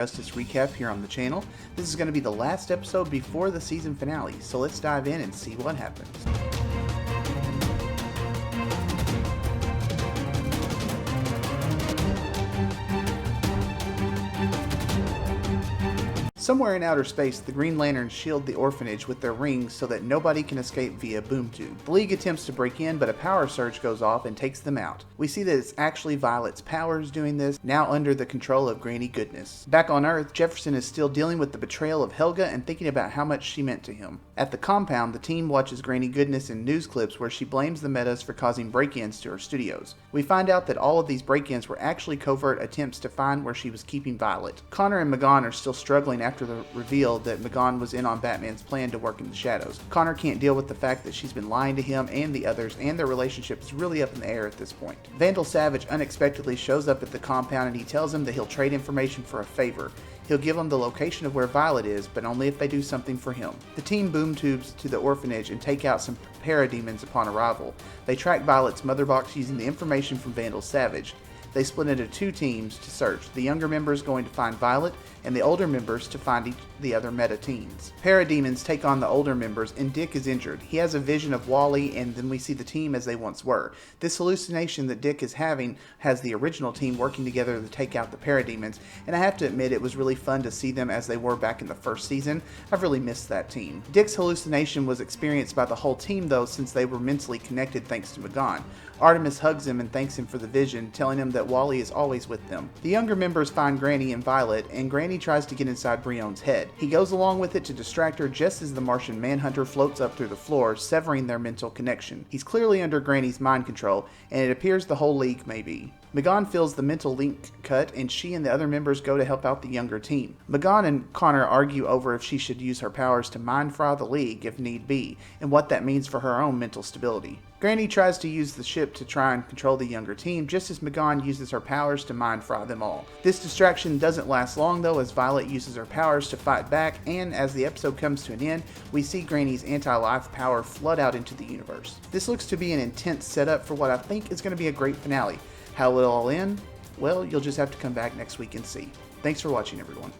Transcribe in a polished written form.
Justice recap here on the channel. This is going to be the last episode before the season finale, so let's dive in and see what happens. Somewhere in outer space, the Green Lanterns shield the orphanage with their rings so that nobody can escape via boom tube. The League attempts to break in, but a power surge goes off and takes them out. We see that it's actually Violet's powers doing this, now under the control of Granny Goodness. Back on Earth, Jefferson is still dealing with the betrayal of Helga and thinking about how much she meant to him. At the compound, the team watches Granny Goodness in news clips where she blames the Metas for causing break-ins to her studios. We find out that all of these break-ins were actually covert attempts to find where she was keeping Violet. Connor and M'gann are still struggling after the reveal that M'gann was in on Batman's plan to work in the shadows. Connor can't deal with the fact that she's been lying to him and the others, and their relationship is really up in the air at this point. Vandal Savage unexpectedly shows up at the compound and he tells him that he'll trade information for a favor. He'll give them the location of where Violet is, but only if they do something for him. The team boom tubes to the orphanage and take out some parademons upon arrival. They track Violet's mother box using the information from Vandal Savage. They split into two teams to search, the younger members going to find Violet, and the older members to find the other meta-teens. Parademons take on the older members, and Dick is injured. He has a vision of Wally, and then we see the team as they once were. This hallucination that Dick is having has the original team working together to take out the parademons, and I have to admit it was really fun to see them as they were back in the first season. I've really missed that team. Dick's hallucination was experienced by the whole team though, since they were mentally connected thanks to M'gann. Artemis hugs him and thanks him for the vision, telling him that Wally is always with them. The younger members find Granny and Violet, and Granny tries to get inside Brionne's head. He goes along with it to distract her just as the Martian Manhunter floats up through the floor, severing their mental connection. He's clearly under Granny's mind control, and it appears the whole League may be. M'gann feels the mental link cut, and she and the other members go to help out the younger team. M'gann and Connor argue over if she should use her powers to mind fry the League if need be, and what that means for her own mental stability. Granny tries to use the ship to try and control the younger team, just as M'gann uses her powers to mind fry them all. This distraction doesn't last long though, as Violet uses her powers to fight back, and as the episode comes to an end, we see Granny's anti-life power flood out into the universe. This looks to be an intense setup for what I think is going to be a great finale. How will it all end? Well, you'll just have to come back next week and see. Thanks for watching, everyone.